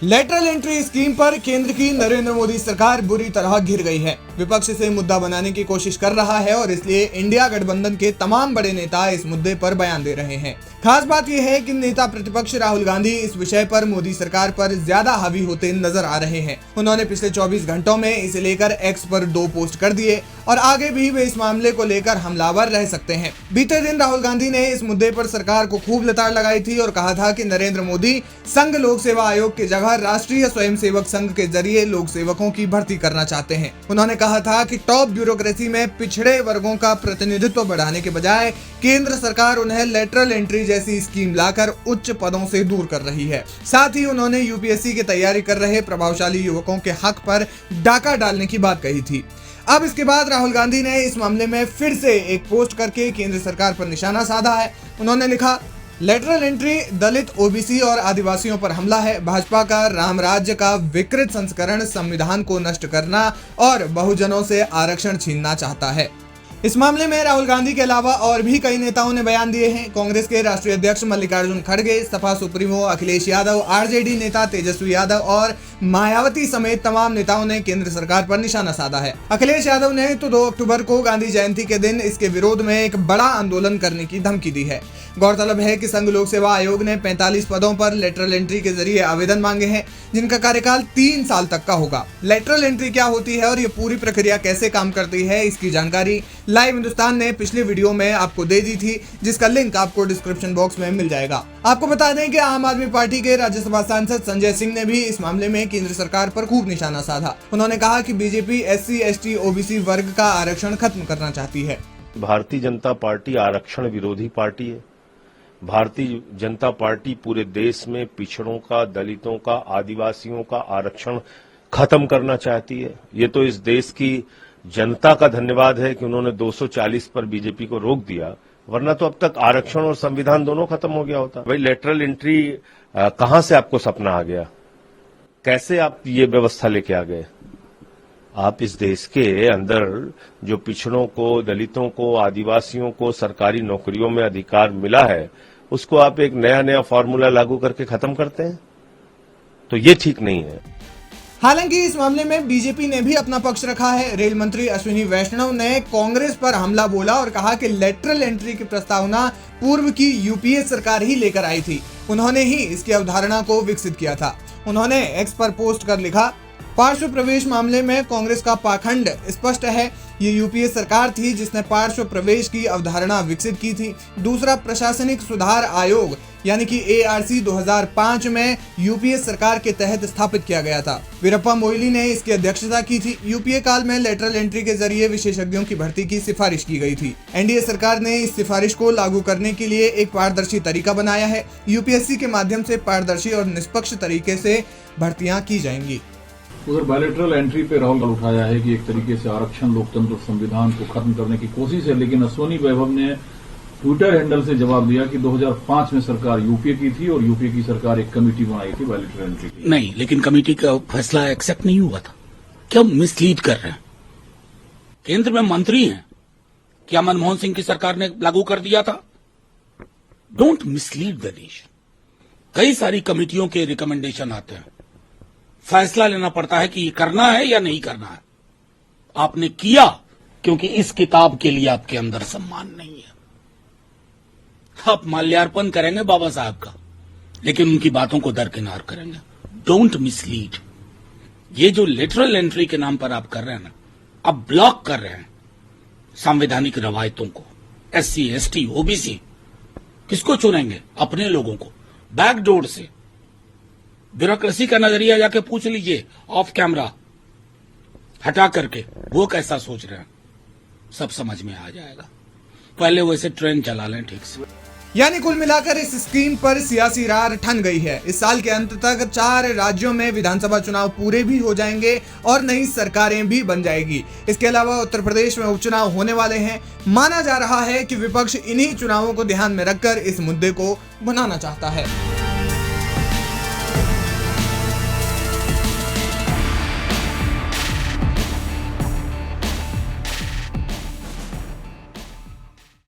Lateral entry scheme पर केंद्र की नरेंद्र मोदी सरकार बुरी तरह घिर गई है। विपक्ष इसे मुद्दा बनाने की कोशिश कर रहा है और इसलिए इंडिया गठबंधन के तमाम बड़े नेता इस मुद्दे पर बयान दे रहे हैं। खास बात यह है कि नेता प्रतिपक्ष राहुल गांधी इस विषय पर मोदी सरकार पर ज्यादा हावी होते नजर आ रहे हैं। उन्होंने पिछले 24 घंटों में इसे लेकर एक्स पर 2 पोस्ट कर दिए और आगे भी वे इस मामले को लेकर हमलावर रह सकते हैं। बीते दिन राहुल गांधी ने इस मुद्दे पर सरकार को खूब लताड़ लगाई थी और कहा था कि नरेंद्र मोदी संघ लोक सेवा आयोग की जगह राष्ट्रीय स्वयंसेवक संघ के जरिए लोक सेवकों की भर्ती करना चाहते हैं। उन्होंने कहा था कि टॉप ब्यूरोक्रेसी में पिछड़े वर्गों का प्रतिनिधित्व बढ़ाने के बजाय केंद्र सरकार उन्हें लेटरल एंट्री जैसी स्कीम लाकर उच्च पदों से दूर कर रही है। साथ ही उन्होंने यूपीएससी की तैयारी कर रहे प्रभावशाली युवकों के हक पर डाका डालने की बात कही थी। अब इसके बाद राहुल गांधी ने इस मामले में फिर से एक पोस्ट करके केंद्र सरकार पर निशाना साधा है। उन्होंने लिखा, लेटरल एंट्री दलित, ओबीसी और आदिवासियों पर हमला है। भाजपा का राम राज्य का विकृत संस्करण संविधान को नष्ट करना और बहुजनों से आरक्षण छीनना चाहता है। इस मामले में राहुल गांधी के अलावा और भी कई नेताओं ने बयान दिए हैं। कांग्रेस के राष्ट्रीय अध्यक्ष मल्लिकार्जुन खड़गे, सपा सुप्रीमो अखिलेश यादव, आरजेडी नेता तेजस्वी यादव और मायावती समेत तमाम नेताओं ने केंद्र सरकार पर निशाना साधा है। अखिलेश यादव ने तो 2 अक्टूबर को गांधी जयंती के दिन इसके विरोध में एक बड़ा आंदोलन करने की धमकी दी है। गौरतलब है कि संघ लोक सेवा आयोग ने 45 पदों पर लेटरल एंट्री के जरिए आवेदन मांगे हैं, जिनका कार्यकाल 3 साल तक का होगा। लेटरल एंट्री क्या होती है और ये पूरी प्रक्रिया कैसे काम करती है, इसकी जानकारी लाइव हिंदुस्तान ने पिछले वीडियो में आपको दे दी थी, जिसका लिंक आपको डिस्क्रिप्शन बॉक्स में मिल जाएगा। आपको बता दें कि आम आदमी पार्टी के राज्यसभा सांसद संजय सिंह ने भी इस मामले में केंद्र सरकार पर खूब निशाना साधा। उन्होंने कहा कि बीजेपी SC, ST, OBC वर्ग का आरक्षण खत्म करना चाहती है। भारतीय जनता पार्टी आरक्षण विरोधी पार्टी है। भारतीय जनता पार्टी पूरे देश में पिछड़ों का, दलितों का, आदिवासियों का आरक्षण खत्म करना चाहती है। ये तो इस देश की जनता का धन्यवाद है कि उन्होंने 240 पर बीजेपी को रोक दिया, वरना तो अब तक आरक्षण और संविधान दोनों खत्म हो गया होता। भाई, लेटरल एंट्री कहां से आपको सपना आ गया? कैसे आप ये व्यवस्था लेके आ गए? आप इस देश के अंदर जो पिछड़ों को, दलितों को, आदिवासियों को सरकारी नौकरियों में अधिकार मिला है, उसको आप एक नया फॉर्मूला लागू करके खत्म करते हैं, तो ये ठीक नहीं है। हालांकि इस मामले में बीजेपी ने भी अपना पक्ष रखा है। रेल मंत्री अश्विनी वैष्णव ने कांग्रेस पर हमला बोला और कहा कि लेटरल एंट्री की प्रस्तावना पूर्व की यूपीए सरकार ही लेकर आई थी। उन्होंने ही इसकी अवधारणा को विकसित किया था। उन्होंने एक्स पर पोस्ट कर लिखा, पार्श्व प्रवेश मामले में कांग्रेस का पाखंड स्पष्ट है। ये यूपीए सरकार थी जिसने पार्श्व प्रवेश की अवधारणा विकसित की थी। दूसरा, प्रशासनिक सुधार आयोग यानी कि ARC 2005 में यूपीए सरकार के तहत स्थापित किया गया था। वीरप्पा मोइली ने इसकी अध्यक्षता की थी। यूपीए काल में लेटरल एंट्री के जरिए विशेषज्ञों की भर्ती की सिफारिश की गई थी। एनडीए सरकार ने इस सिफारिश को लागू करने के लिए एक पारदर्शी तरीका बनाया है। यूपीएससी के माध्यम से पारदर्शी और निष्पक्ष तरीके से भर्तियां की जाएंगी। उधर बायलैटरल एंट्री पे राहुल उठाया है कि एक तरीके से आरक्षण, लोकतंत्र, संविधान को खत्म करने की कोशिश है, लेकिन अश्विनी वैभव ने ट्विटर हैंडल से जवाब दिया कि 2005 में सरकार यूपीए की थी और यूपीए की सरकार एक कमेटी बनाई थी बायलैटरल एंट्री की। नहीं, लेकिन कमेटी का फैसला एक्सेप्ट नहीं हुआ था। क्या मिसलीड कर रहे हैं? केंद्र में मंत्री हैं, क्या मनमोहन सिंह की सरकार ने लागू कर दिया था? Don't mislead the nation. कई सारी कमेटियों के रिकमेंडेशन आते हैं, फैसला लेना पड़ता है कि ये करना है या नहीं करना है। आपने किया क्योंकि इस किताब के लिए आपके अंदर सम्मान नहीं है। आप माल्यार्पण करेंगे बाबा साहब का, लेकिन उनकी बातों को दरकिनार करेंगे। Don't mislead. ये जो लिटरल एंट्री के नाम पर आप कर रहे हैं ना, आप ब्लॉक कर रहे हैं संवैधानिक रवायतों को। SC, ST, OBC किसको चुनेंगे? अपने लोगों को बैकडोर से। ब्यूरोक्रेसी का नजरिया जाके पूछ लीजिए ऑफ कैमरा, हटा करके, वो कैसा सोच रहे हैं, सब समझ में आ जाएगा। पहले वैसे ट्रेन चला लें ठीक से। यानी कुल मिलाकर इस स्कीम पर सियासी रार ठन गई है। इस साल के अंत तक 4 राज्यों में विधानसभा चुनाव पूरे भी हो जाएंगे और नई सरकारें भी बन जाएगी। इसके अलावा उत्तर प्रदेश में उपचुनाव होने वाले हैं। माना जा रहा है कि विपक्ष इन्हीं चुनावों को ध्यान में रखकर इस मुद्दे को बनाना चाहता है।